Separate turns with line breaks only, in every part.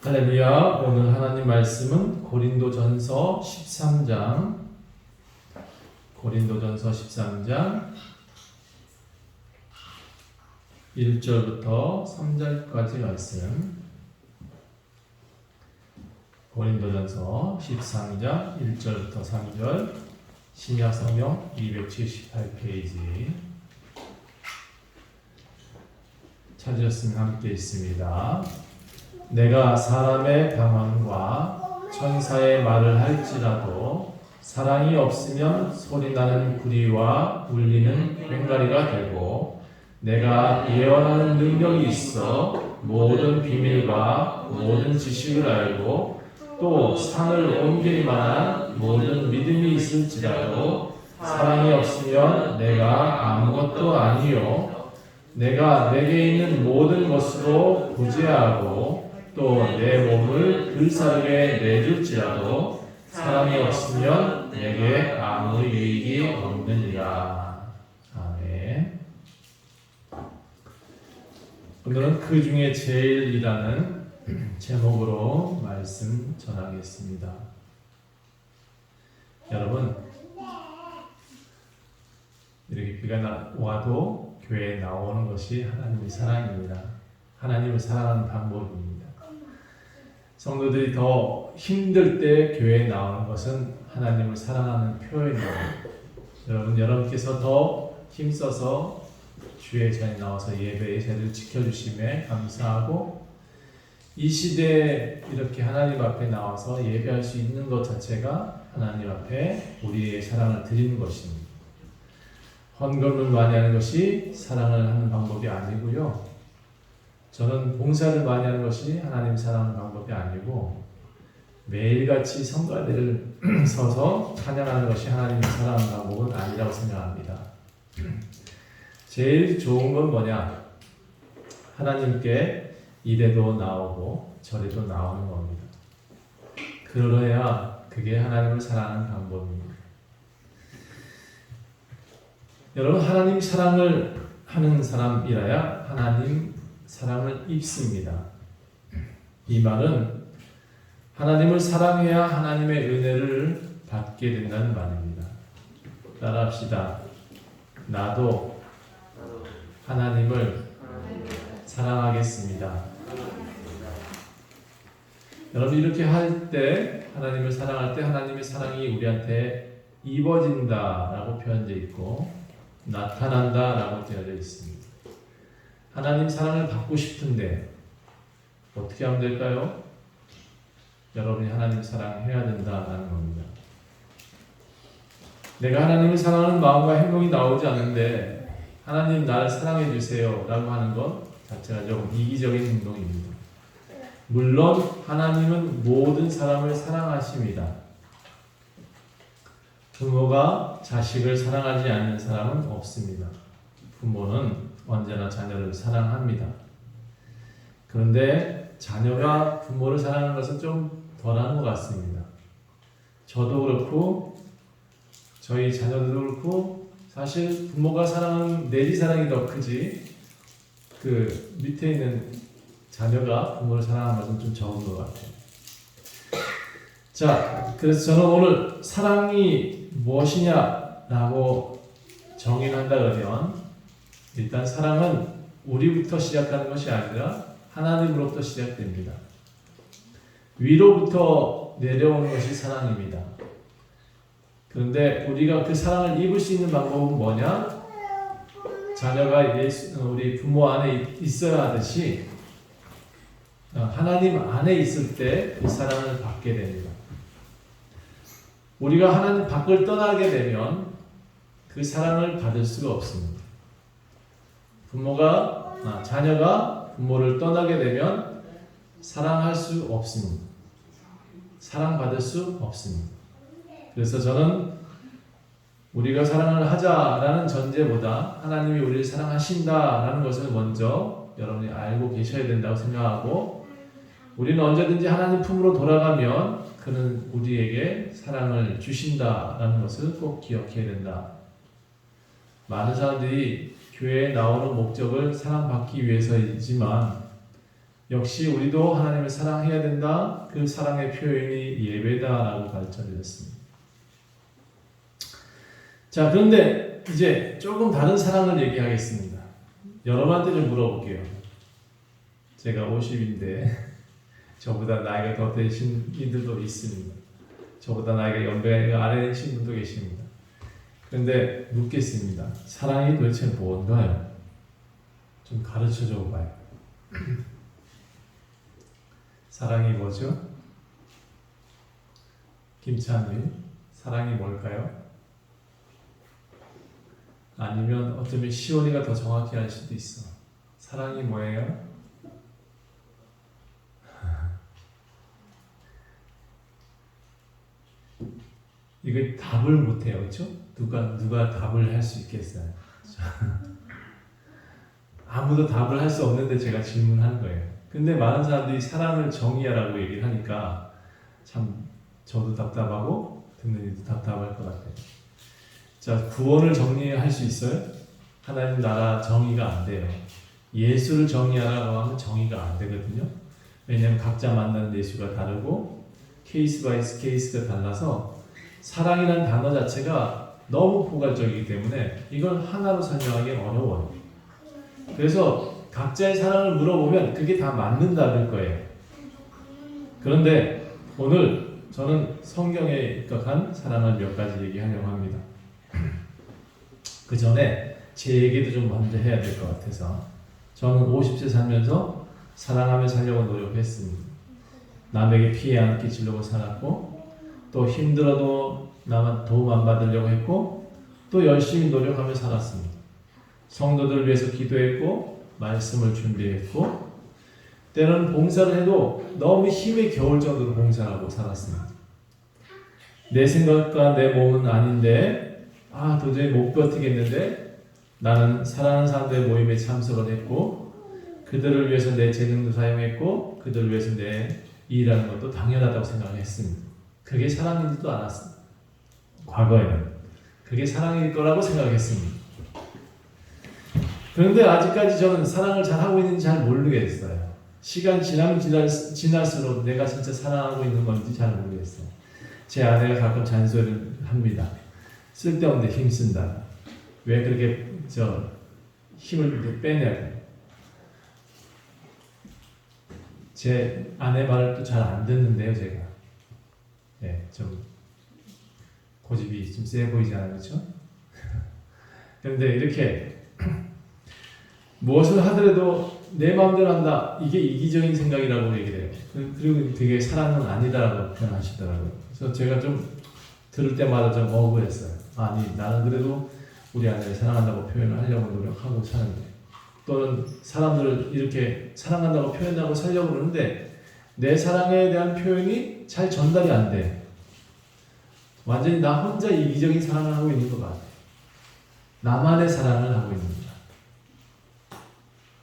할렐루야. 오늘 하나님 말씀은 고린도전서 13장 1절부터 3절까지 말씀. 고린도전서 13장 1절부터 3절, 신약성경 278페이지. 찾으셨으면 함께 있습니다. 내가 사람의 방언과 천사의 말을 할지라도 사랑이 없으면 소리나는 구리와 울리는 꽹과리가 되고, 내가 예언하는 능력이 있어 모든 비밀과 모든 지식을 알고 또 산을 옮길 만한 모든 믿음이 있을지라도 사랑이 없으면 내가 아무것도 아니요, 내가 내게 있는 모든 것으로 부재하고 또 내 몸을 불사르게 내줄지라도 사랑이 없으면 내게 아무 유익이 없느니라. 아멘. 오늘은 그 중에 제일이라는 제목으로 말씀 전하겠습니다. 여러분, 이렇게 비가 와도 교회에 나오는 것이 하나님의 사랑입니다. 하나님을 사랑하는 방법입니다. 성도들이 더 힘들 때 교회에 나오는 것은 하나님을 사랑하는 표현입니다. 여러분께서 더 힘써서 주의 자리에 나와서 예배의 자리를 지켜주심에 감사하고, 이 시대에 이렇게 하나님 앞에 나와서 예배할 수 있는 것 자체가 하나님 앞에 우리의 사랑을 드리는 것입니다. 헌금을 많이 하는 것이 사랑을 하는 방법이 아니고요. 저는 봉사를 많이 하는 것이 하나님 사랑하는 방법이 아니고, 매일같이 성가대를 서서 찬양하는 것이 하나님 사랑하는 방법은 아니라고 생각합니다. 제일 좋은 건 뭐냐? 하나님께 이래도 나오고 저래도 나오는 겁니다. 그러야 그게 하나님을 사랑하는 방법입니다. 여러분, 하나님 사랑을 하는 사람이라야 하나님 사랑을 입습니다. 이 말은 하나님을 사랑해야 하나님의 은혜를 받게 된다는 말입니다. 따라합시다. 나도 하나님을 사랑하겠습니다. 여러분, 이렇게 할 때, 하나님을 사랑할 때 하나님의 사랑이 우리한테 입어진다라고 표현되어 있고 나타난다라고 되어져 있습니다. 하나님 사랑을 받고 싶은데 어떻게 하면 될까요? 여러분이 하나님 사랑해야 된다라는 겁니다. 내가 하나님을 사랑하는 마음과 행동이 나오지 않는데 하나님 나를 사랑해 주세요 라고 하는 것 자체가 좀 이기적인 행동입니다. 물론 하나님은 모든 사람을 사랑하십니다. 부모가 자식을 사랑하지 않는 사람은 없습니다. 부모는 언제나 자녀를 사랑합니다. 그런데 자녀가 부모를 사랑하는 것은 좀 덜한 것 같습니다. 저도 그렇고 저희 자녀들도 그렇고, 사실 부모가 사랑하는 내지 사랑이 더 크지 그 밑에 있는 자녀가 부모를 사랑하는 것은 좀 적은 것 같아요. 자, 그래서 저는 오늘 사랑이 무엇이냐라고 정의한다 그러면, 일단 사랑은 우리부터 시작하는 것이 아니라 하나님으로부터 시작됩니다. 위로부터 내려오는 것이 사랑입니다. 그런데 우리가 그 사랑을 입을 수 있는 방법은 뭐냐? 자녀가 우리 부모 안에 있어야 하듯이 하나님 안에 있을 때 그 사랑을 받게 됩니다. 우리가 하나님 밖을 떠나게 되면 그 사랑을 받을 수가 없습니다. 자녀가 부모를 떠나게 되면 사랑할 수 없습니다. 사랑받을 수 없습니다. 그래서 저는 우리가 사랑을 하자라는 전제보다 하나님이 우리를 사랑하신다라는 것을 먼저 여러분이 알고 계셔야 된다고 생각하고, 우리는 언제든지 하나님 품으로 돌아가면 그는 우리에게 사랑을 주신다라는 것을 꼭 기억해야 된다. 많은 사람들이 교회에 나오는 목적을 사랑받기 위해서이지만 역시 우리도 하나님을 사랑해야 된다. 그 사랑의 표현이 예배다라고 가르쳐드렸습니다. 자, 그런데 이제 조금 다른 사랑을 얘기하겠습니다. 여러분한테 좀 물어볼게요. 제가 50인데 저보다 나이가 더 되신 이들도 있습니다. 저보다 나이가 연배가 아래이신 분도 계십니다. 그런데 묻겠습니다. 사랑이 도대체 뭔가요? 좀 가르쳐줘 봐요. 사랑이 뭐죠? 김찬우님, 사랑이 뭘까요? 아니면 어쩌면 시원이가 더 정확히 알 수도 있어. 사랑이 뭐예요? 이거 답을 못해요, 그렇죠? 누가 답을 할 수 있겠어요? 아무도 답을 할 수 없는데 제가 질문한 거예요. 근데 많은 사람들이 사랑을 정의하라고 얘기를 하니까 참 저도 답답하고 듣는 이도 답답할 것 같아요. 자, 구원을 정리할 수 있어요? 하나님 나라 정의가 안 돼요. 예수를 정의하라고 하면 정의가 안 되거든요. 왜냐하면 각자 만나는 예수가 다르고 케이스 바이 케이스가 달라서 사랑이라는 단어 자체가 너무 포괄적이기 때문에 이걸 하나로 설명하기 어려워요. 그래서 각자의 사랑을 물어보면 그게 다 맞는다는 거예요. 그런데 오늘 저는 성경에 입각한 사랑을 몇 가지 얘기하려고 합니다. 그 전에 제 얘기도 좀 먼저 해야 될 것 같아서 저는 50세 살면서 사랑하며 살려고 노력했습니다. 남에게 피해 안 끼치려고 살았고 또 힘들어도 나만 도움 안 받으려고 했고 또 열심히 노력하며 살았습니다. 성도들을 위해서 기도했고 말씀을 준비했고 때로는 봉사를 해도 너무 힘에 겨울 정도로 봉사하고 살았습니다. 내 생각과 내 몸은 아닌데 도저히 못 버티겠는데 나는 사랑하는 사람들의 모임에 참석을 했고 그들을 위해서 내 재능도 사용했고 그들을 위해서 내 일하는 것도 당연하다고 생각했습니다. 그게 사랑이지도 않았습니다. 과거에는 그게 사랑일 거라고 생각했습니다. 그런데 아직까지 저는 사랑을 잘하고 있는지 잘 모르겠어요. 시간 지나면 지날수록 내가 진짜 사랑하고 있는 건지 잘 모르겠어요. 제 아내가 가끔 잔소리를 합니다. 쓸데없는데 힘쓴다. 왜 그렇게 힘을 빼냐고. 제 아내 말을 또 잘 안 듣는데요, 제가. 좀 고집이 좀 세 보이잖아요, 그렇죠? 그런데 이렇게 무엇을 하더라도 내 마음대로 한다. 이게 이기적인 생각이라고 얘기를 해요. 그리고 되게 사랑은 아니다라고 표현하시더라고요. 그래서 제가 좀 들을 때마다 좀 억울했어요. 아니, 나는 그래도 우리 아내를 사랑한다고 표현을 하려고 노력하고 사는데 또는 사람들을 이렇게 사랑한다고 표현하고 살려고 그러는데 내 사랑에 대한 표현이 잘 전달이 안 돼. 완전히 나 혼자 이기적인 사랑을 하고 있는 것 같아. 나만의 사랑을 하고 있는 거야.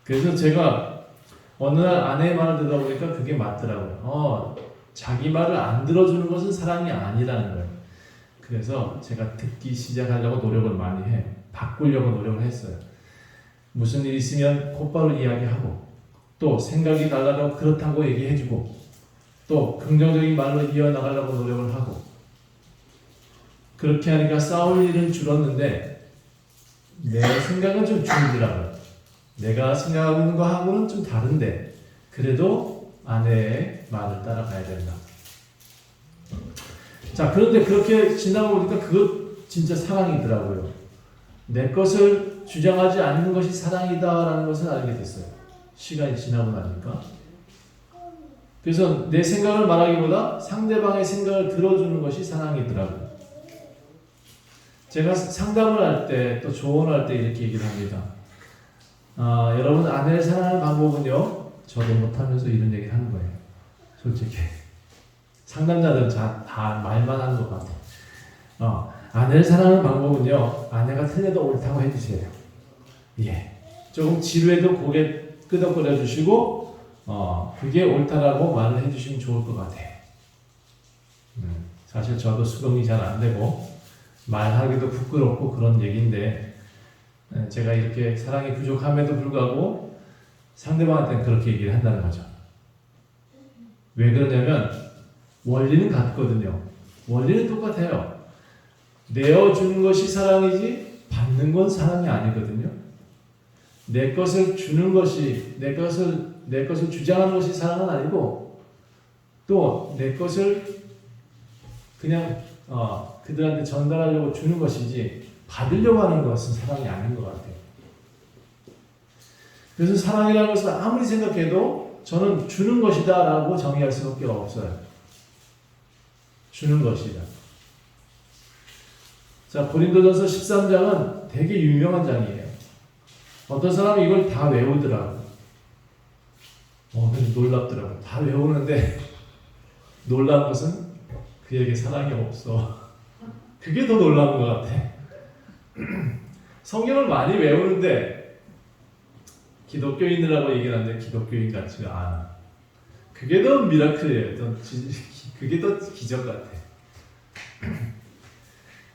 그래서 제가 어느 날 아내의 말을 듣다 보니까 그게 맞더라고요. 자기 말을 안 들어주는 것은 사랑이 아니라는 거예요. 그래서 제가 듣기 시작하려고 노력을 많이 해요. 바꾸려고 노력을 했어요. 무슨 일 있으면 곧바로 이야기하고 또 생각이 달라도 그렇다고 얘기해주고 또 긍정적인 말로 이어나가려고 노력을 하고 그렇게 하니까 싸울 일은 줄었는데 내 생각은 좀 줄더라고요. 내가 생각하고 있는 거하고는 좀 다른데 그래도 아내의 말을 따라가야 된다. 자, 그런데 그렇게 지나고 보니까 그것 진짜 사랑이더라고요. 내 것을 주장하지 않는 것이 사랑이다라는 것을 알게 됐어요. 시간이 지나고 나니까. 그래서 내 생각을 말하기보다 상대방의 생각을 들어주는 것이 사랑이더라고요. 제가 상담을 할 때 또 조언을 할 때 이렇게 얘기를 합니다. 여러분 아내를 사랑하는 방법은요. 저도 못하면서 이런 얘기를 하는 거예요. 솔직히. 상담자들은 다 말만 하는 것 같아요. 아내를 사랑하는 방법은요. 아내가 틀려도 옳다고 해주세요. 조금 지루해도 고개 끄덕거려 주시고 그게 옳다라고 말을 해주시면 좋을 것 같아요. 사실 저도 수긍이 잘 안 되고 말하기도 부끄럽고 그런 얘기인데 제가 이렇게 사랑이 부족함에도 불구하고 상대방한테는 그렇게 얘기를 한다는 거죠. 왜 그러냐면 원리는 같거든요. 원리는 똑같아요. 내어주는 것이 사랑이지 받는 건 사랑이 아니거든요. 내 것을 주는 것이 내 것을 주장하는 것이 사랑은 아니고 또 내 것을 그냥 그들한테 전달하려고 주는 것이지 받으려고 하는 것은 사랑이 아닌 것 같아요. 그래서 사랑이라는 것을 아무리 생각해도 저는 주는 것이다 라고 정의할 수밖에 없어요. 주는 것이다. 자, 고린도전서 13장은 되게 유명한 장이에요. 어떤 사람이 이걸 다 외우더라고요. 근데 놀랍더라고요. 다 외우는데 놀라운 것은 그에게 사랑이 없어. 그게 더 놀라운 것 같아. 성경을 많이 외우는데 기독교인이라고 얘기를 하는데 기독교인 같지가 않아. 그게 더 미라클이에요. 그게 더 기적 같아.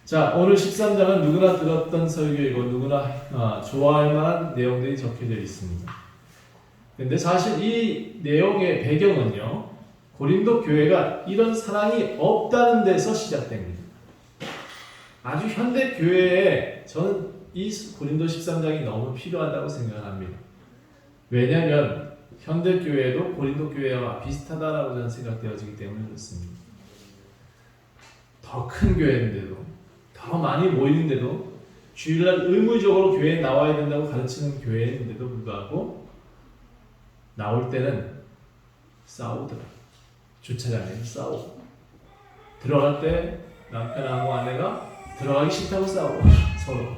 자, 오늘 13장은 누구나 들었던 설교이고 누구나 좋아할 만한 내용들이 적혀져 있습니다. 근데 사실 이 내용의 배경은요, 고린도 교회가 이런 사랑이 없다는 데서 시작됩니다. 아주 현대 교회에 저는 이 고린도 13장이 너무 필요하다고 생각합니다. 왜냐하면 현대 교회도 고린도 교회와 비슷하다라고 저는 생각되어지기 때문에 그렇습니다. 더 큰 교회인데도, 더 많이 모이는데도, 주일날 의무적으로 교회에 나와야 된다고 가르치는 교회인데도 불구하고 나올 때는 싸우더라. 주차장에서 싸우고 들어갈 때 남편하고 아내가 들어가기 싫다고 싸우고 서로.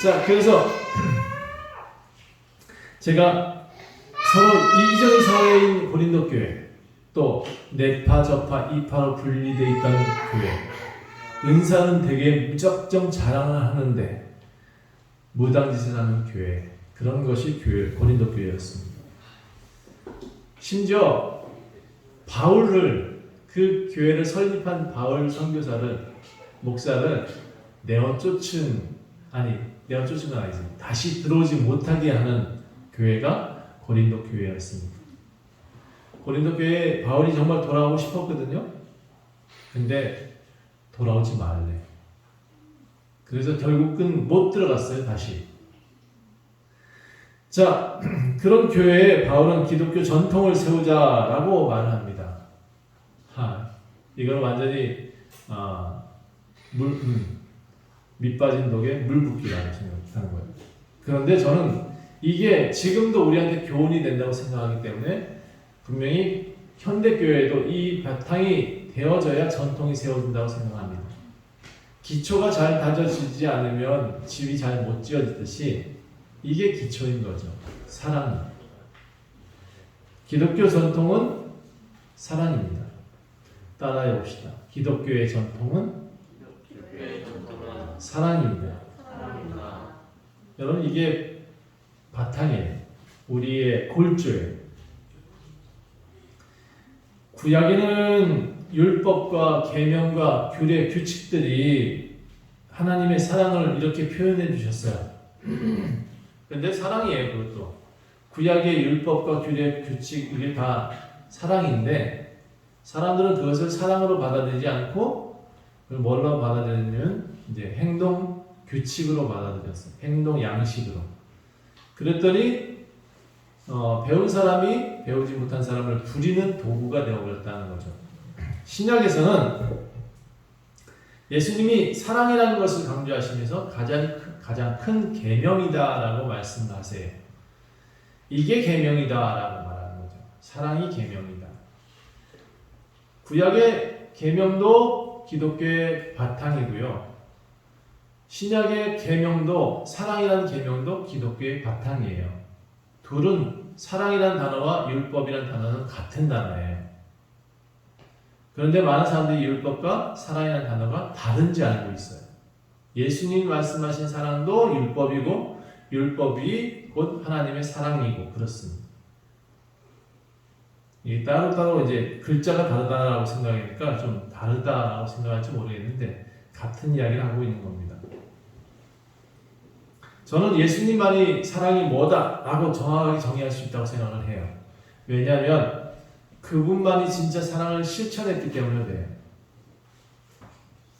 자, 그래서 제가 서로 이기적인 사회인 고린도 교회, 또 내파 저파 이파로 분리되어 있다는 교회, 은사는 되게 무작정 자랑을 하는데 무당짓을 하는 교회, 그런 것이 교회, 고린도 교회였습니다. 심지어 바울을, 그 교회를 설립한 바울 선교사를, 목사를 내어쫓은 건 아니지, 다시 들어오지 못하게 하는 교회가 고린도 교회였습니다. 고린도 교회에 바울이 정말 돌아오고 싶었거든요. 근데 돌아오지 말래. 그래서 결국은 못 들어갔어요, 다시. 자, 그런 교회에 바울은 기독교 전통을 세우자라고 말을 합니다. 이건 완전히 밑 빠진 독에 물 붓기라고 생각하는 거예요. 그런데 저는 이게 지금도 우리한테 교훈이 된다고 생각하기 때문에 분명히 현대교회에도 이 바탕이 되어져야 전통이 세워진다고 생각합니다. 기초가 잘 다져지지 않으면 집이 잘 못 지어지듯이 이게 기초인 거죠. 사랑입니다. 기독교 전통은 사랑입니다. 따라해 봅시다. 기독교의 전통은 사랑입니다. 여러분, 이게 바탕이에요. 우리의 골조예요. 구약에는 율법과 계명과 규례, 규칙들이 하나님의 사랑을 이렇게 표현해 주셨어요. 근데 사랑이에요, 그것도. 구약의 율법과 규례, 규칙, 이게 다 사랑인데 사람들은 그것을 사랑으로 받아들이지 않고 그걸 뭘로 받아들이냐면 이제 행동 규칙으로 받아들였어요. 행동 양식으로. 그랬더니 배운 사람이 배우지 못한 사람을 부리는 도구가 되어버렸다는 거죠. 신약에서는 예수님이 사랑이라는 것을 강조하시면서 가장 큰 계명이다라고 말씀하세요. 이게 계명이다라고 말하는 거죠. 사랑이 계명이다. 구약의 계명도 기독교의 바탕이고요. 신약의 계명도, 사랑이라는 계명도 기독교의 바탕이에요. 둘은, 사랑이라는 단어와 율법이라는 단어는 같은 단어예요. 그런데 많은 사람들이 율법과 사랑이라는 단어가 다른지 알고 있어요. 예수님 말씀하신 사랑도 율법이고 율법이 곧 하나님의 사랑이고 그렇습니다. 이 따로따로 이제 글자가 다르다라고 생각하니까 좀 다르다라고 생각할지 모르겠는데 같은 이야기를 하고 있는 겁니다. 저는 예수님만이 사랑이 뭐다라고 정확하게 정의할 수 있다고 생각을 해요. 왜냐하면 그분만이 진짜 사랑을 실천했기 때문에 그래요.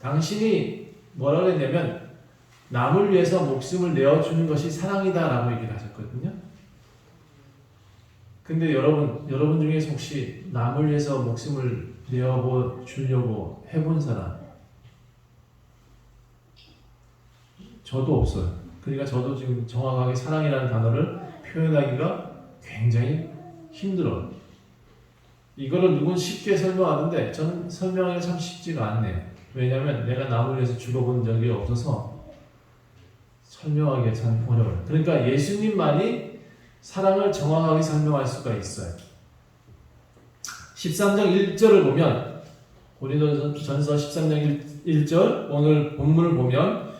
당신이 뭐라 그랬냐면 남을 위해서 목숨을 내어주는 것이 사랑이다라고 얘기를 하셨거든요. 근데 여러분 중에서 혹시 남을 위해서 목숨을 내어주려고 해본 사람? 저도 없어요. 그러니까 저도 지금 정확하게 사랑이라는 단어를 표현하기가 굉장히 힘들어요. 이거를 누군 쉽게 설명하는데 저는 설명하기가 참 쉽지가 않네요. 왜냐하면 내가 남을 위해서 죽어본 적이 없어서 설명하기가 참 어려워요. 그러니까 예수님만이 사랑을 정확하게 설명할 수가 있어요. 13장 1절을 보면 고린도전서 13장 1절 오늘 본문을 보면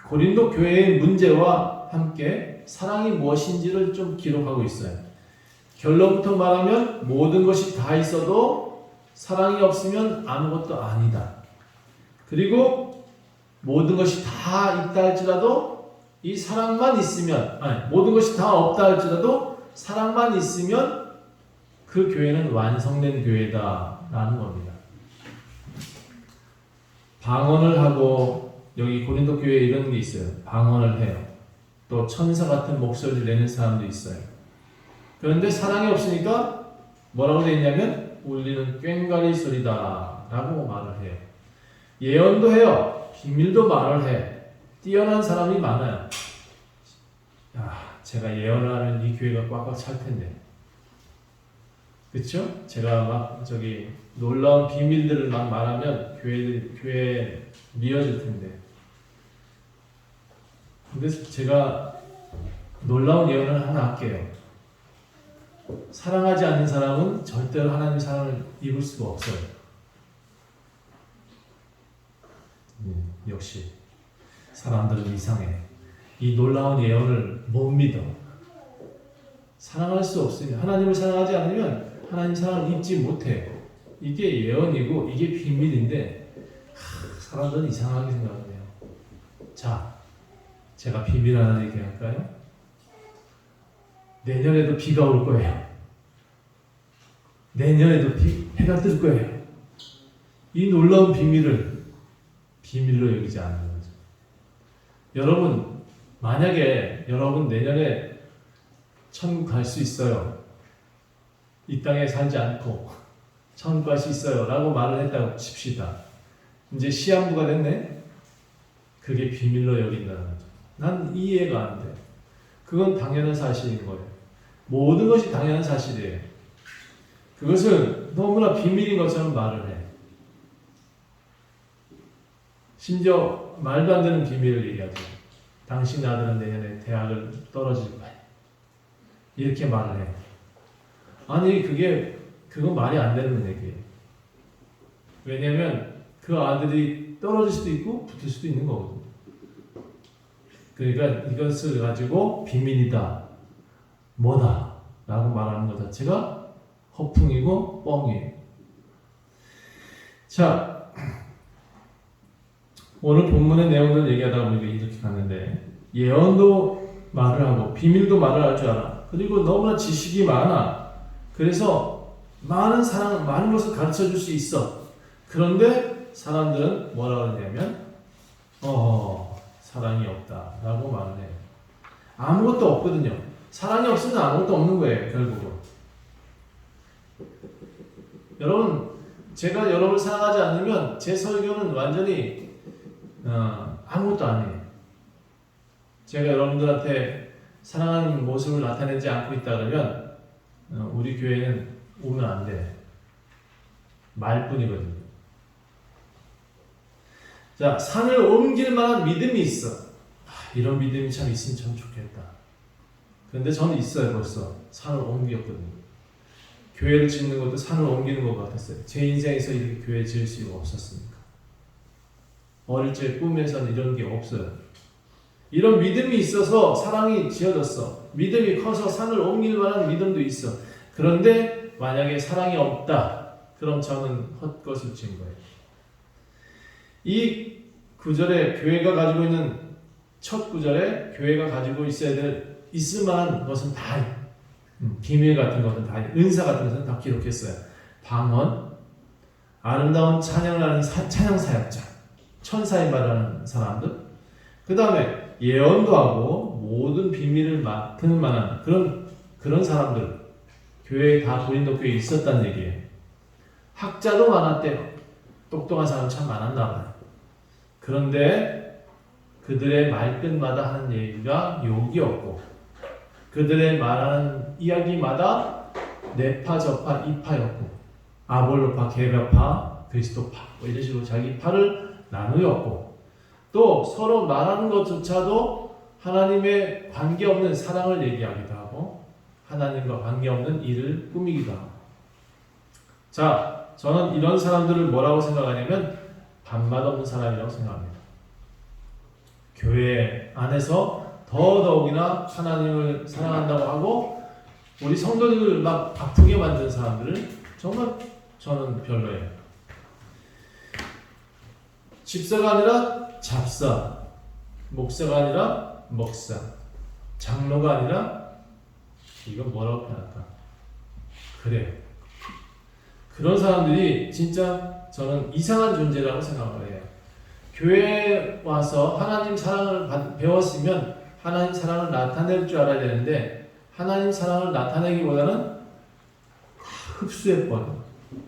고린도 교회의 문제와 함께 사랑이 무엇인지를 좀 기록하고 있어요. 결론부터 말하면 모든 것이 다 있어도 사랑이 없으면 아무것도 아니다. 그리고 모든 것이 다 있다 할지라도 이 사랑만 있으면, 모든 것이 다 없다 할지라도 사랑만 있으면 그 교회는 완성된 교회다라는 겁니다. 방언을 하고 여기 고린도 교회에 이런 게 있어요. 방언을 해요. 또 천사 같은 목소리를 내는 사람도 있어요. 그런데 사랑이 없으니까 뭐라고 되어 있냐면 울리는 꽹과리 소리다 라고 말을 해요. 예언도 해요. 비밀도 말을 해. 뛰어난 사람이 많아요. 제가 예언을 하면 이 교회가 꽉꽉 찰 텐데. 그쵸? 제가 막 놀라운 비밀들을 막 말하면 교회에 미어질 텐데. 근데 제가 놀라운 예언을 하나 할게요. 사랑하지 않는 사람은 절대로 하나님의 사랑을 입을 수가 없어요. 역시 사람들은 이상해. 이 놀라운 예언을 못 믿어. 사랑할 수 없으면, 하나님을 사랑하지 않으면 하나님 사랑을 입지 못해. 이게 예언이고 이게 비밀인데 사람들은 이상하게 생각해요. 자, 제가 비밀 하나 얘기할까요? 내년에도 비가 올 거예요. 내년에도 해가 뜰 거예요. 이 놀라운 비밀을 비밀로 여기지 않는 거죠. 여러분, 만약에 여러분 내년에 천국 갈 수 있어요. 이 땅에 살지 않고 천국 갈 수 있어요. 라고 말을 했다고 칩시다. 이제 시한부가 됐네? 그게 비밀로 여긴다는 거죠. 난 이해가 안 돼. 그건 당연한 사실인 거예요. 모든 것이 당연한 사실이에요. 그것을 너무나 비밀인 것처럼 말을 해. 심지어 말도 안 되는 비밀을 얘기하죠. 당신 아들은 내년에 대학을 떨어질 거야. 이렇게 말을 해. 아니 그건 말이 안 되는 얘기예요. 왜냐하면 그 아들이 떨어질 수도 있고 붙을 수도 있는 거거든요. 그러니까 이것을 가지고 비밀이다. 뭐다. 라고 말하는 것 자체가 허풍이고 뻥이에요. 자, 오늘 본문의 내용을 얘기하다 보니까 이렇게 갔는데 예언도 말을 하고 비밀도 말을 할 줄 알아. 그리고 너무나 지식이 많아. 그래서 많은 것을 가르쳐 줄 수 있어. 그런데 사람들은 뭐라고 하냐면 사랑이 없다 라고 말을 해요. 아무것도 없거든요. 사랑이 없으면 아무것도 없는 거예요. 결국은. 여러분, 제가 여러분을 사랑하지 않으면 제 설교는 완전히 아무것도 아니에요. 제가 여러분들한테 사랑하는 모습을 나타내지 않고 있다 그러면 우리 교회는 오면 안 돼. 말뿐이거든요. 자, 산을 옮길 만한 믿음이 있어. 이런 믿음이 참 있으면 참 좋겠다. 그런데 저는 있어요. 벌써 산을 옮겼거든요. 교회를 짓는 것도 산을 옮기는 것 같았어요. 제 인생에서 이렇게 교회 지을 수가 없었으니까. 어릴 적 꿈에서는 이런 게 없어요. 이런 믿음이 있어서 사랑이 지어졌어. 믿음이 커서 산을 옮길 만한 믿음도 있어. 그런데 만약에 사랑이 없다. 그럼 저는 헛것을 진 거예요. 이 구절에 교회가 가지고 있는 첫 구절에 교회가 가지고 있을 만한 것은 다 비밀 같은 것은 다 은사 같은 것은 다 기록했어요. 방언, 아름다운 찬양을 하는 찬양 사역자, 천사의 말하는 사람들, 그 다음에 예언도 하고 모든 비밀을 맡을 만한 그런 사람들, 교회에 다 고린도 교회에 있었다는 얘기예요. 학자도 많았대요. 똑똑한 사람 참 많았나 봐요. 그런데 그들의 말끝마다 하는 얘기가 욕이었고, 그들의 말하는 이야기마다 내파 저파 이파였고, 아볼로파 게바파 그리스도파 뭐 이런 식으로 자기 파를 나누었고, 또 서로 말하는 것조차도 하나님의 관계없는 사랑을 얘기하기도 하고 하나님과 관계없는 일을 꾸미기도 하고. 자, 저는 이런 사람들을 뭐라고 생각하냐면 밥맛 없는 사람이라고 생각합니다. 교회 안에서 더더욱이나 하나님을 사랑한다고 하고 우리 성도들을 막 아프게 만든 사람들은 정말 저는 별로예요. 집사가 아니라 잡사, 목사가 아니라 먹사, 장로가 아니라 이건 뭐라고 표현할까? 그래요. 그런 사람들이 진짜 저는 이상한 존재라고 생각을 해요. 교회에 와서 하나님 사랑을 배웠으면 하나님 사랑을 나타낼 줄 알아야 되는데 하나님 사랑을 나타내기보다는 흡수해버려.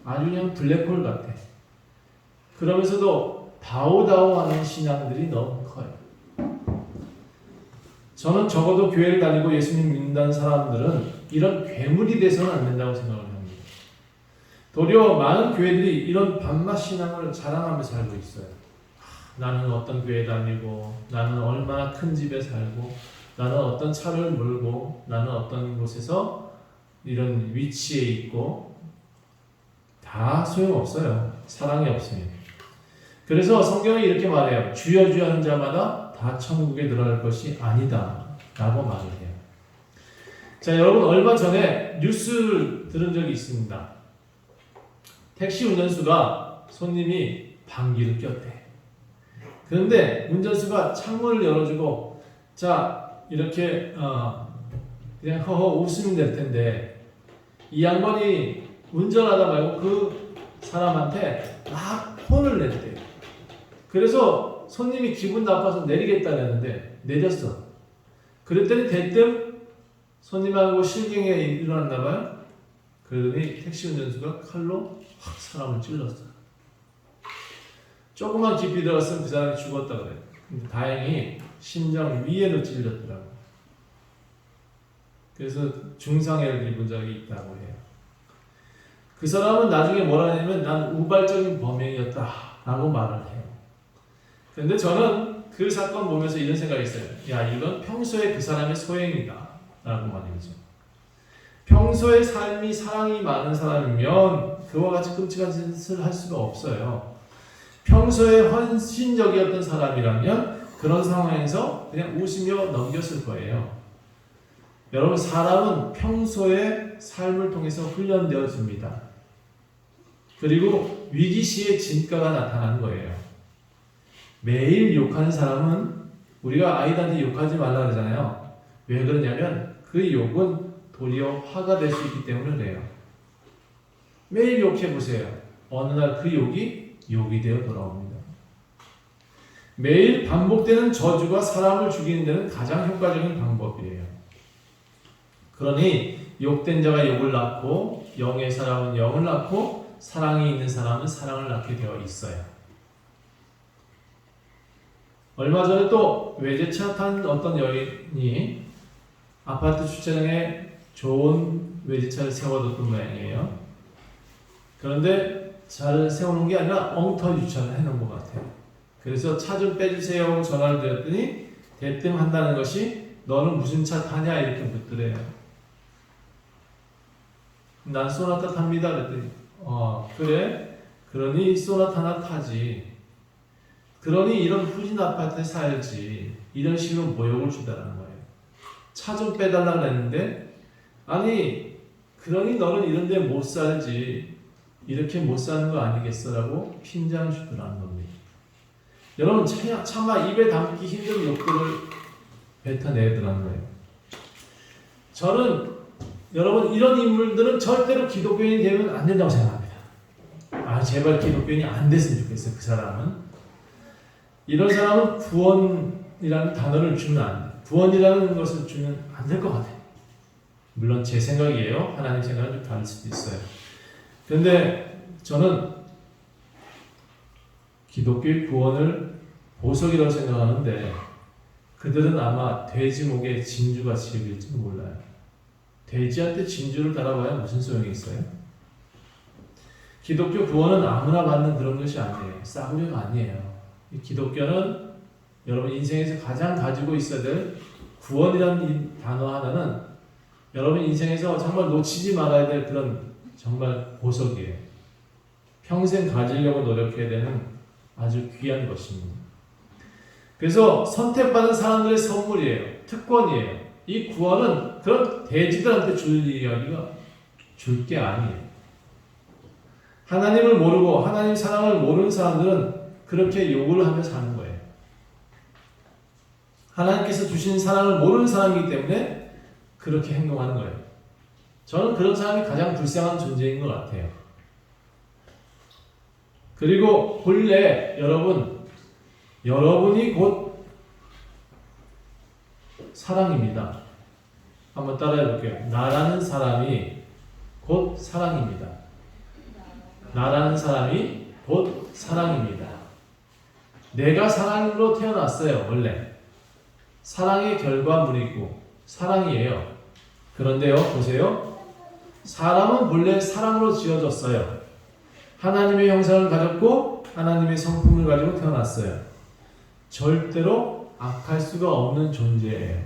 아주 그냥 블랙홀 같아. 그러면서도 다오다오하는 신앙들이 너무 커요. 저는 적어도 교회를 다니고 예수님 믿는다는 사람들은 이런 괴물이 돼서는 안 된다고 생각을 합니다. 도리어 많은 교회들이 이런 밥맛 신앙을 자랑하며 살고 있어요. 나는 어떤 교회 다니고, 나는 얼마나 큰 집에 살고, 나는 어떤 차를 몰고, 나는 어떤 곳에서 이런 위치에 있고, 다 소용없어요. 사랑이 없으면. 그래서 성경이 이렇게 말해요. 주여 주여 하는 자마다 다 천국에 들어갈 것이 아니다 라고 말을 해요. 자, 여러분 얼마 전에 뉴스를 들은 적이 있습니다. 택시 운전수가 손님이 방귀를 꼈대. 그런데 운전수가 창문을 열어주고 자 이렇게 그냥 허허 웃으면 될 텐데 이 양반이 운전하다 말고 그 사람한테 막 혼을 냈대요. 그래서 손님이 기분 나빠서 내리겠다 그랬는데 내렸어. 그랬더니 대뜸 손님하고 실경에 일어났나 봐요. 그러더니 택시 운전수가 칼로 확 사람을 찔렀어. 조금만 깊이 들어갔으면 그 사람이 죽었다 그래요. 근데 다행히 심장 위에도 찔렸더라고. 그래서 중상해를 입은 적이 있다고 해요. 그 사람은 나중에 뭐라 하냐면 난 우발적인 범행이었다 라고 말을 해요. 그런데 저는 그 사건 보면서 이런 생각이 있어요. 야, 이건 평소에 그 사람의 소행이다 라고 말이죠. 평소에 삶이 사랑이 많은 사람이면 그와 같이 끔찍한 짓을 할 수가 없어요. 평소에 헌신적이었던 사람이라면 그런 상황에서 그냥 웃으며 넘겼을 거예요. 여러분, 사람은 평소에 삶을 통해서 훈련되어집니다. 그리고 위기 시에 진가가 나타나는 거예요. 매일 욕하는 사람은 우리가 아이들한테 욕하지 말라 그러잖아요. 왜 그러냐면 그 욕은 도리어 화가 될 수 있기 때문에 그래요. 매일 욕해보세요. 어느 날 그 욕이 되어 돌아옵니다. 매일 반복되는 저주가 사람을 죽이는 데는 가장 효과적인 방법이에요. 그러니 욕된 자가 욕을 낳고 영의 사람은 영을 낳고 사랑이 있는 사람은 사랑을 낳게 되어 있어요. 얼마 전에 또 외제차 탄 어떤 여인이 아파트 주차장에 좋은 외제차를 세워뒀던 모양이에요. 그런데 잘 세워놓은 게 아니라 엉터리 주차를 해놓은 것 같아요. 그래서 차 좀 빼주세요 전화를 드렸더니 대뜸 한다는 것이 너는 무슨 차 타냐 이렇게 묻더래요. 난 소나타 탑니다 그랬더니 그래? 그러니 소나타나 타지. 그러니 이런 후진 아파트에 살지. 이런 식으로 모욕을 주다라는 거예요. 차 좀 빼달라고 했는데 아니 그러니 너는 이런 데 못 살지. 이렇게 못 사는 거 아니겠어? 라고 핀잔을 주더라는 겁니다. 여러분 차마 입에 담기 힘든 욕들을 뱉어내더라는 거예요. 저는 여러분 이런 인물들은 절대로 기독교인이 되면 안 된다고 생각합니다. 제발 기독교인이 안 됐으면 좋겠어요. 그 사람은. 이런 사람은 구원이라는 단어를 주면 안 돼. 구원이라는 것을 주면 안 될 것 같아요. 물론 제 생각이에요. 하나님 생각은 좀 다를 수도 있어요. 그런데 저는 기독교의 구원을 보석이라고 생각하는데 그들은 아마 돼지 목에 진주같이 여길지도 몰라요. 돼지한테 진주를 달아봐야 무슨 소용이 있어요? 기독교 구원은 아무나 받는 그런 것이 아니에요. 싸구려가 아니에요. 기독교는 여러분 인생에서 가장 가지고 있어야 될 구원이라는 이 단어 하나는 여러분 인생에서 정말 놓치지 말아야 될 그런 정말 보석이에요. 평생 가지려고 노력해야 되는 아주 귀한 것입니다. 그래서 선택받은 사람들의 선물이에요. 특권이에요. 이 구원은 그런 돼지들한테 줄 이야기가 줄 게 아니에요. 하나님을 모르고 하나님 사랑을 모르는 사람들은 그렇게 욕을 하며 사는 거예요. 하나님께서 주신 사랑을 모르는 사람이기 때문에 그렇게 행동하는 거예요. 저는 그런 사람이 가장 불쌍한 존재인 것 같아요. 그리고 본래 여러분이 곧 사랑입니다. 한번 따라해 볼게요. 나라는 사람이 곧 사랑입니다. 나라는 사람이 곧 사랑입니다. 내가 사랑으로 태어났어요. 원래 사랑의 결과물이고 사랑이에요. 그런데요, 보세요. 사람은 본래 사랑으로 지어졌어요. 하나님의 형상을 가졌고 하나님의 성품을 가지고 태어났어요. 절대로 악할 수가 없는 존재예요.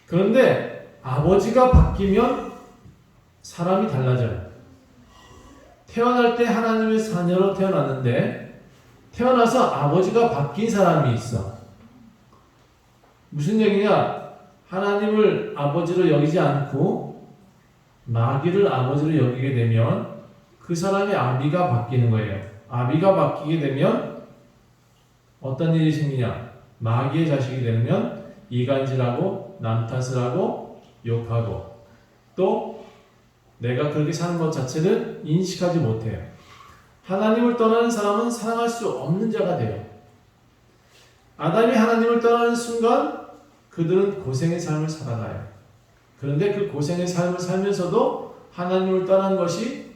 그런데 아버지가 바뀌면 사람이 달라져요. 태어날 때 하나님의 자녀로 태어났는데 태어나서 아버지가 바뀐 사람이 있어. 무슨 얘기냐? 하나님을 아버지로 여기지 않고 마귀를 아버지로 여기게 되면 그 사람의 아비가 바뀌는 거예요. 아비가 바뀌게 되면 어떤 일이 생기냐? 마귀의 자식이 되면 이간질하고 남 탓을 하고 욕하고 또 내가 그렇게 사는 것 자체를 인식하지 못해요. 하나님을 떠나는 사람은 사랑할 수 없는 자가 돼요. 아담이 하나님을 떠나는 순간 그들은 고생의 삶을 살아가요. 그런데 그 고생의 삶을 살면서도 하나님을 떠난 것이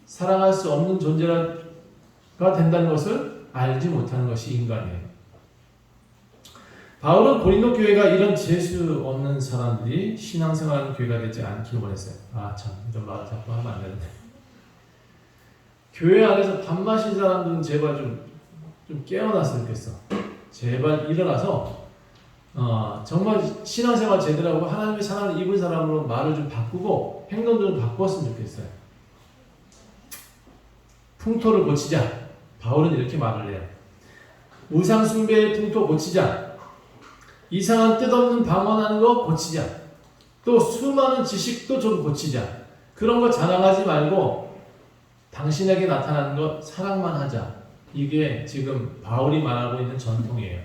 사랑할 수 없는 존재가 된다는 것을 알지 못하는 것이 인간이에요. 바울은 고린도 교회가 이런 재수 없는 사람들이 신앙생활하는 교회가 되지 않기를 원했어요. 이런 말 자꾸 하면 안 되는데. 교회 안에서 밥 마신 사람들은 제발 좀 깨어났으면 좋겠어. 제발 일어나서 정말 신앙생활 제대로 하고 하나님의 사랑을 입은 사람으로 말을 좀 바꾸고 행동도 좀 바꾸었으면 좋겠어요. 풍토를 고치자. 바울은 이렇게 말을 해요. 우상 숭배의 풍토 고치자. 이상한 뜻없는 방언하는 거 고치자. 또 수많은 지식도 좀 고치자. 그런 거 자랑하지 말고 당신에게 나타나는 것 사랑만 하자. 이게 지금 바울이 말하고 있는 전통이에요.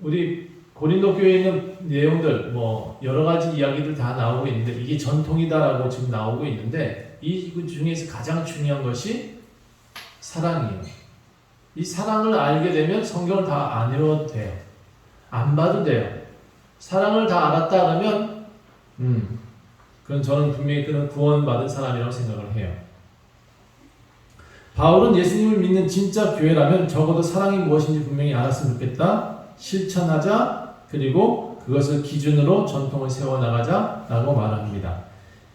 우리 고린도 교회에 있는 내용들 여러 가지 이야기들 다 나오고 있는데 이게 전통이다라고 지금 나오고 있는데 이 중에서 가장 중요한 것이 사랑이에요. 이 사랑을 알게 되면 성경을 다 안 읽어도 돼요. 안 봐도 돼요. 사랑을 다 알았다 하면 그건 저는 분명히 그런 구원받은 사람이라고 생각을 해요. 바울은 예수님을 믿는 진짜 교회라면 적어도 사랑이 무엇인지 분명히 알았으면 좋겠다. 실천하자. 그리고 그것을 기준으로 전통을 세워나가자 라고 말합니다.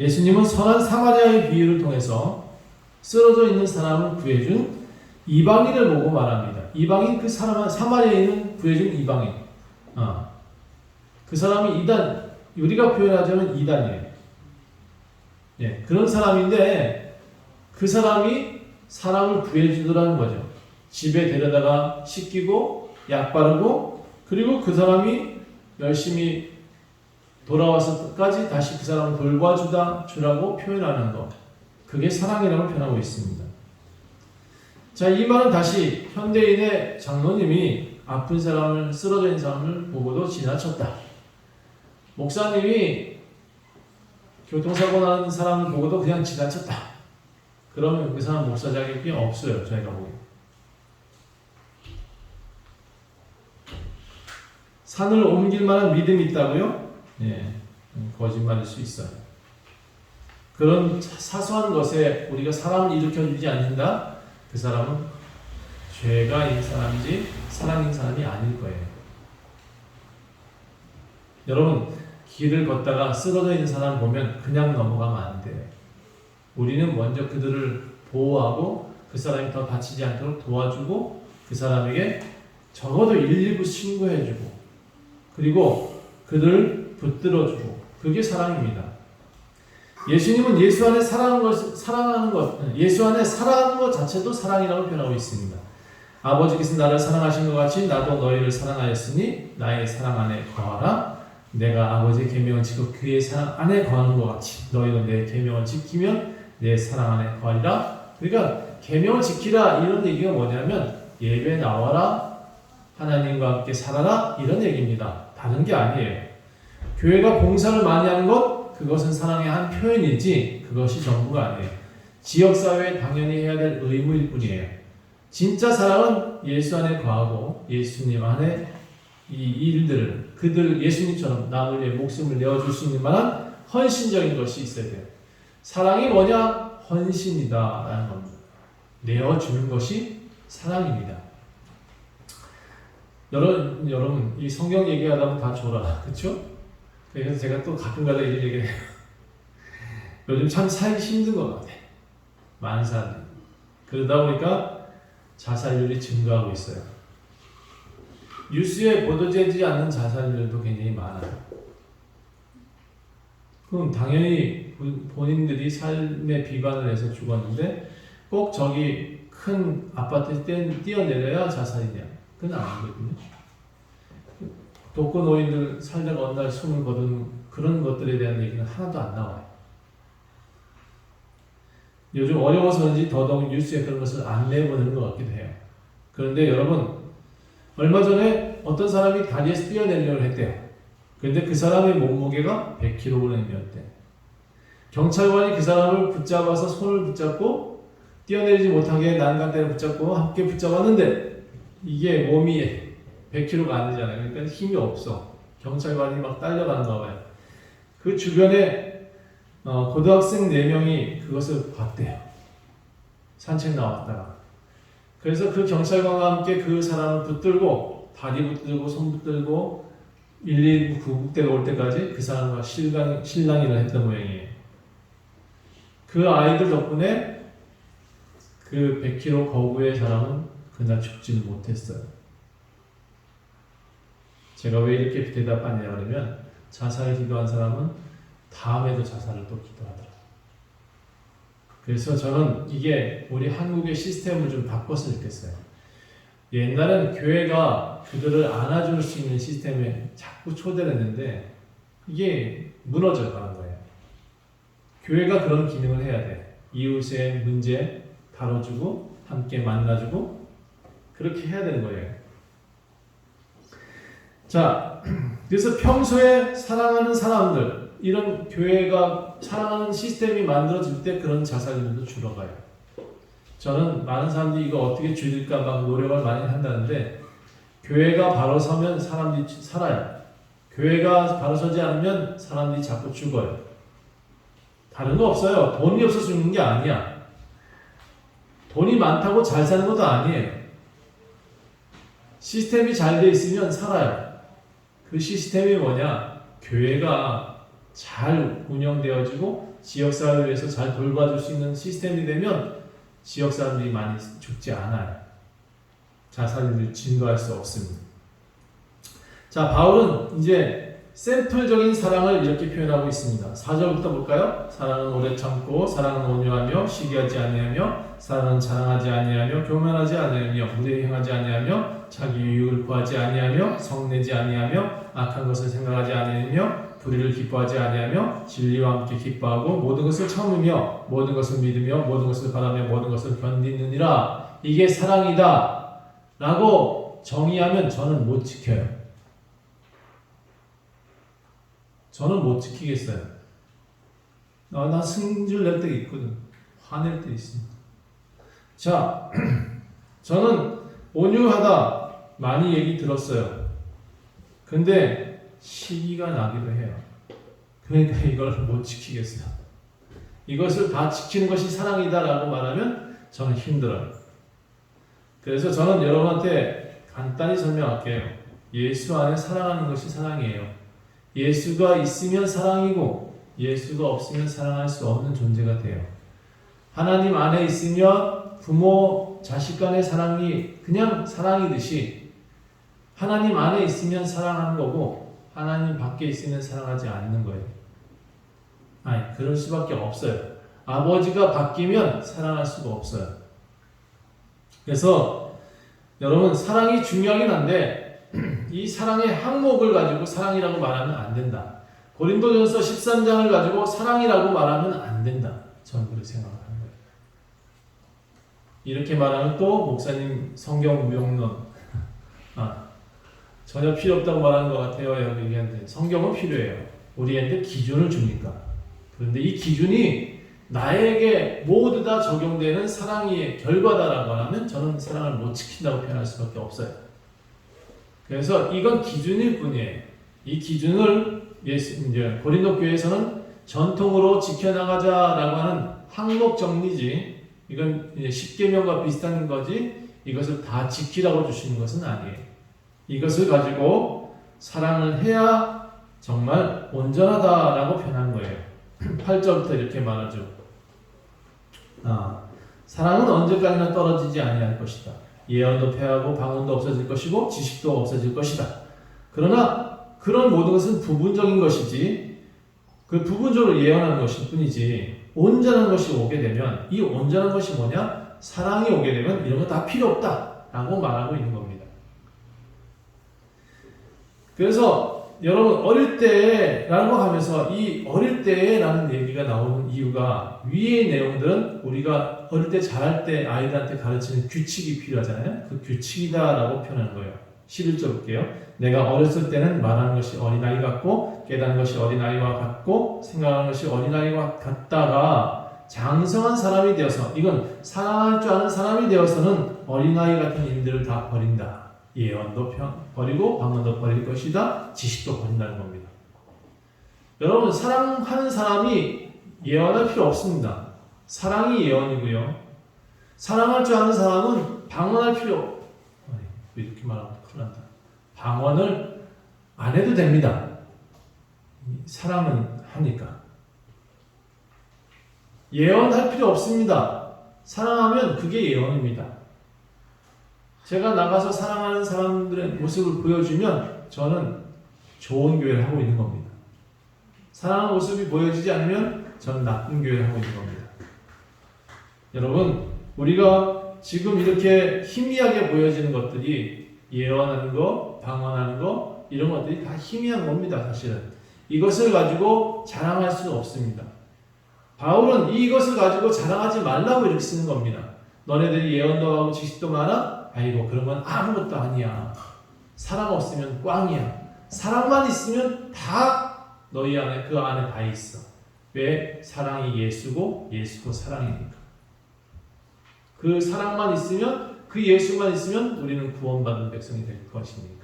예수님은 선한 사마리아의 비유를 통해서 쓰러져 있는 사람을 구해준 이방인을 보고 말합니다. 이방인 그 사람 사마리아인은 구해준 이방인. 그 사람이 이단 우리가 표현하자면 이단이에요. 예, 그런 사람인데 그 사람이 사람을 구해주더라는 거죠. 집에 데려다가 씻기고 약 바르고 그리고 그 사람이 열심히 돌아와서까지 다시 그 사람을 돌봐주라고 표현하는 것. 그게 사랑이라고 표현하고 있습니다. 자, 이 말은 다시 현대인의 장로님이 아픈 사람을 쓰러져 있는 사람을 보고도 지나쳤다. 목사님이 교통사고 나는 사람을 보고도 그냥 지나쳤다. 그러면 그 사람 목사 자격이 없어요. 저희가 보기. 산을 옮길 만한 믿음이 있다고요? 예, 거짓말일 수 있어요. 그런 사소한 것에 우리가 사람을 일으켜주지 않는다? 그 사람은 죄가 있는 사람이지 사랑인 사람이 아닐 거예요. 여러분, 길을 걷다가 쓰러져 있는 사람 보면 그냥 넘어가면 안 돼요. 우리는 먼저 그들을 보호하고 그 사람이 더 다치지 않도록 도와주고 그 사람에게 적어도 119 신고해주고 그리고 그들을 붙들어주고 그게 사랑입니다. 예수님은 예수 안에 사랑하는 것 자체도 사랑이라고 표현하고 있습니다. 아버지께서 나를 사랑하신 것 같이 나도 너희를 사랑하였으니 나의 사랑 안에 거하라. 내가 아버지의 계명을 지키고 그의 사랑 안에 거하는 것 같이 너희도 내 계명을 지키면 내 사랑 안에 거하리라. 그러니까 계명을 지키라 이런 얘기가 뭐냐면 예배 나와라, 하나님과 함께 살아라 이런 얘기입니다. 다른 게 아니에요. 교회가 봉사를 많이 하는 것 그것은 사랑의 한 표현이지 그것이 전부가 아니에요. 지역사회에 당연히 해야 될 의무일 뿐이에요. 진짜 사랑은 예수 안에 거하고 예수님 안에 이 일들을 그들 예수님처럼 남을 위해 목숨을 내어줄 수 있는 만한 헌신적인 것이 있어야 돼요. 사랑이 뭐냐? 헌신이다라는 겁니다. 내어주는 것이 사랑입니다. 여러분 이 성경 얘기하다 보면 다 졸아, 그렇죠? 그래서 제가 또 가끔가다 이런 얘기를 해요. 요즘 참 살기 힘든 것 같아. 많은 사람들이. 그러다 보니까 자살률이 증가하고 있어요. 뉴스에 보도되지 않는 자살률도 굉장히 많아요. 그럼 당연히 본인들이 삶의 비관을 해서 죽었는데 꼭 저기 큰 아파트에 뛰어내려야 자살이냐? 그건 아니거든요. 독거노인들 살다가 어느 날 숨을 거둔 그런 것들에 대한 얘기는 하나도 안 나와요. 요즘 어려워서 그런지 더더욱 뉴스에 그런 것을 안 내보내는 것 같기도 해요. 그런데 여러분, 얼마 전에 어떤 사람이 다리에서 뛰어내리려고 했대요. 그런데 그 사람의 몸무게가 100kg이었대. 경찰관이 그 사람을 붙잡아서 손을 붙잡고 뛰어내리지 못하게 난간대를 붙잡고 함께 붙잡았는데 이게 몸이 100kg가 안 되잖아요. 그러니까 힘이 없어. 경찰관이 막 딸려가는가 봐요. 그 주변에 고등학생 4명이 그것을 봤대요. 산책 나왔다가. 그래서 그 경찰관과 함께 그 사람을 붙들고 다리 붙들고 손 붙들고 119 구급대가 올 때까지 그 사람과 실랑이를 했던 모양이에요. 그 아이들 덕분에 그 100kg 거구의 사람은 그날 죽지는 못했어요. 제가 왜 이렇게 대답하냐 그러면 자살을 기도한 사람은 다음에도 자살을 또 기도하더라. 그래서 저는 이게 우리 한국의 시스템을 좀 바꿨으면 좋겠어요. 옛날엔 교회가 그들을 안아줄 수 있는 시스템에 자꾸 초대를 했는데 이게 무너져 가는 거예요. 교회가 그런 기능을 해야 돼. 이웃의 문제 다뤄주고 함께 만나주고 그렇게 해야 되는 거예요. 자, 그래서 평소에 사랑하는 사람들 이런 교회가 사랑하는 시스템이 만들어질 때 그런 자살률도 줄어가요. 저는 많은 사람들이 이거 어떻게 줄일까 막 노력을 많이 한다는데 교회가 바로 서면 사람들이 살아요. 교회가 바로 서지 않으면 사람들이 자꾸 죽어요. 다른 거 없어요. 돈이 없어서 죽는 게 아니야. 돈이 많다고 잘 사는 것도 아니에요. 시스템이 잘 돼 있으면 살아요. 그 시스템이 뭐냐? 교회가 잘 운영되어지고 지역사회를 위해서 잘 돌봐줄 수 있는 시스템이 되면 지역 사람들이 많이 죽지 않아요. 자살률이 증가할 수 없습니다. 자, 바울은 이제 샘플적인 사랑을 이렇게 표현하고 있습니다. 4절부터 볼까요? 사랑은 오래 참고 사랑은 온유하며 시기하지 아니하며 사랑은 자랑하지 아니하며 교만하지 아니하며 무례히 행하지 아니하며 자기 유익을 구하지 아니하며 성내지 아니하며 악한 것을 생각하지 아니하며 불의를 기뻐하지 아니하며 진리와 함께 기뻐하고 모든 것을 참으며 모든 것을 믿으며 모든 것을 바라며 모든 것을 견디느니라. 이게 사랑이다 라고 정의하면 저는 못 지켜요. 저는 못 지키겠어요. 나 승질 낼 때 있거든. 화낼 때 있습니다. 자, 저는 온유하다 많이 얘기 들었어요. 근데 시기가 나기도 해요. 그러니까 이걸 못 지키겠어요. 이것을 다 지키는 것이 사랑이다라고 말하면 저는 힘들어요. 그래서 저는 여러분한테 간단히 설명할게요. 예수 안에 사랑하는 것이 사랑이에요. 예수가 있으면 사랑이고 예수가 없으면 사랑할 수 없는 존재가 돼요. 하나님 안에 있으면 부모, 자식 간의 사랑이 그냥 사랑이듯이 하나님 안에 있으면 사랑하는 거고 하나님 밖에 있으면 사랑하지 않는 거예요. 아니, 그럴 수밖에 없어요. 아버지가 바뀌면 사랑할 수가 없어요. 그래서 여러분 사랑이 중요하긴 한데 이 사랑의 항목을 가지고 사랑이라고 말하면 안 된다. 고린도전서 13장을 가지고 사랑이라고 말하면 안 된다. 저는 그렇게 생각합니다. 이렇게 말하면 또 목사님 성경 무용론 전혀 필요 없다고 말하는 것 같아요. 얘기하는데 성경은 필요해요. 우리한테 기준을 주니까. 그런데 이 기준이 나에게 모두 다 적용되는 사랑의 결과다라고 하면 저는 사랑을 못 지킨다고 표현할 수밖에 없어요. 그래서 이건 기준일 뿐이에요. 이 기준을 이제 고린도 교회에서는 전통으로 지켜나가자라고 하는 항목 정리지. 이건 이제 십계명과 비슷한 거지 이것을 다 지키라고 주시는 것은 아니에요. 이것을 가지고 사랑을 해야 정말 온전하다라고 표현한 거예요. 8절부터 이렇게 말하죠. 사랑은 언제까지나 떨어지지 아니할 것이다. 예언도 패하고 방언도 없어질 것이고 지식도 없어질 것이다. 그러나 그런 모든 것은 부분적인 것이지 그 부분적으로 예언하는 것일 뿐이지 온전한 것이 오게 되면 이 온전한 것이 뭐냐? 사랑이 오게 되면 이런 거 다 필요 없다라고 말하고 있는 겁니다. 그래서 여러분 어릴 때라고 하면서 이 어릴 때라는 얘기가 나오는 이유가 위의 내용들은 우리가 어릴 때 자랄 때 아이들한테 가르치는 규칙이 필요하잖아요. 그 규칙이다라고 표현하는 거예요. 11절 볼게요. 내가 어렸을 때는 말하는 것이 어린아이 같고 깨닫는 것이 어린아이와 같고 생각하는 것이 어린아이와 같다가 장성한 사람이 되어서 이건 사랑할 줄 아는 사람이 되어서는 어린아이 같은 일들을 다 버린다. 예언도 버리고 방언도 버릴 것이다. 지식도 버린다는 겁니다. 여러분 사랑하는 사람이 예언할 필요 없습니다. 사랑이 예언이고요. 사랑할 줄 아는 사람은 방언할 필요 이렇게 말하면 큰일 난다. 방언을 안 해도 됩니다. 사랑은 하니까. 예언할 필요 없습니다. 사랑하면 그게 예언입니다. 제가 나가서 사랑하는 사람들의 모습을 보여주면 저는 좋은 교회를 하고 있는 겁니다. 사랑하는 모습이 보여지지 않으면 저는 나쁜 교회를 하고 있는 겁니다. 여러분, 우리가 지금 이렇게 희미하게 보여지는 것들이 예언하는 거, 방언하는 거 이런 것들이 다 희미한 겁니다. 사실은 이것을 가지고 자랑할 수는 없습니다. 바울은 이것을 가지고 자랑하지 말라고 이렇게 쓰는 겁니다. 너네들이 예언도 하고 지식도 많아? 아이고 그런 건 아무것도 아니야. 사랑 없으면 꽝이야. 사랑만 있으면 다 너희 안에 그 안에 다 있어. 왜? 사랑이 예수고 예수고 사랑이니까. 그 사랑만 있으면 그 예수만 있으면 우리는 구원받은 백성이 될 것이니까.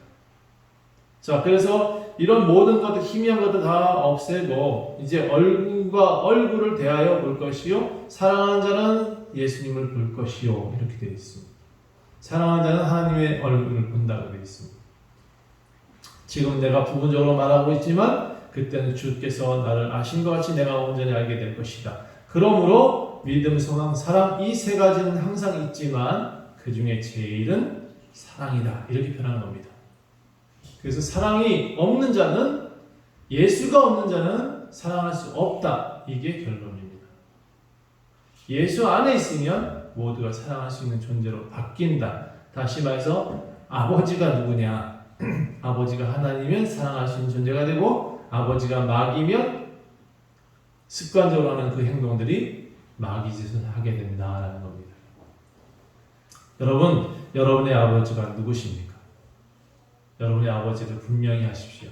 자, 그래서 이런 모든 것들 희미한 것들 다 없애고 이제 얼굴과 얼굴을 대하여 볼 것이요 사랑하는 자는 예수님을 볼 것이요 이렇게 되어 있습니다. 사랑하는 자는 하나님의 얼굴을 본다고 되어 있습니다. 지금 내가 부분적으로 말하고 있지만 그때는 주께서 나를 아신 것 같이 내가 온전히 알게 될 것이다. 그러므로 믿음, 소망, 사랑 이 세 가지는 항상 있지만 그 중에 제일은 사랑이다. 이렇게 표현하는 겁니다. 그래서 사랑이 없는 자는 예수가 없는 자는 사랑할 수 없다. 이게 결론입니다. 예수 안에 있으면 모두가 사랑할 수 있는 존재로 바뀐다. 다시 말해서 아버지가 누구냐? 아버지가 하나님이면 사랑할 수 있는 존재가 되고 아버지가 마귀면 습관적으로 하는 그 행동들이 마귀 짓을 하게 된다라는 겁니다. 여러분, 여러분의 아버지가 누구십니까? 여러분의 아버지를 분명히 하십시오.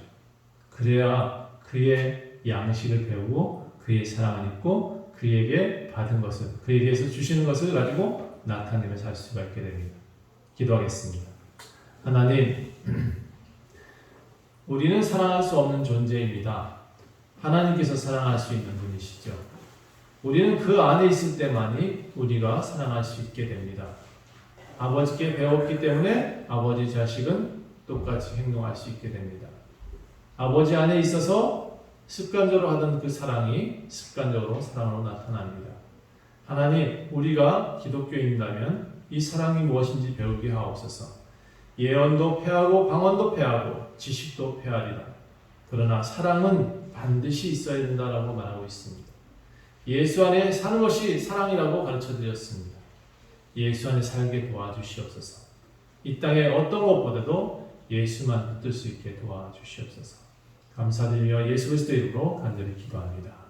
그래야 그의 양식을 배우고 그의 사랑을 입고 그에게 받은 것을, 그에게서 주시는 것을 가지고 나타내며 살 수가 있게 됩니다. 기도하겠습니다. 하나님, 우리는 사랑할 수 없는 존재입니다. 하나님께서 사랑할 수 있는 분이시죠. 우리는 그 안에 있을 때만이 우리가 사랑할 수 있게 됩니다. 아버지께 배웠기 때문에 아버지 자식은 똑같이 행동할 수 있게 됩니다. 아버지 안에 있어서 습관적으로 하던 그 사랑이 습관적으로 사랑으로 나타납니다. 하나님, 우리가 기독교인이라면 이 사랑이 무엇인지 배우게 하옵소서. 예언도 패하고 방언도 패하고 지식도 패하리라. 그러나 사랑은 반드시 있어야 된다라고 말하고 있습니다. 예수 안에 사는 것이 사랑이라고 가르쳐 드렸습니다. 예수 안에 살게 도와주시옵소서. 이 땅에 어떤 것보다도 예수만 붙들 수 있게 도와주시옵소서. 감사드리며 예수 그리스도의 이름으로 간절히 기도합니다.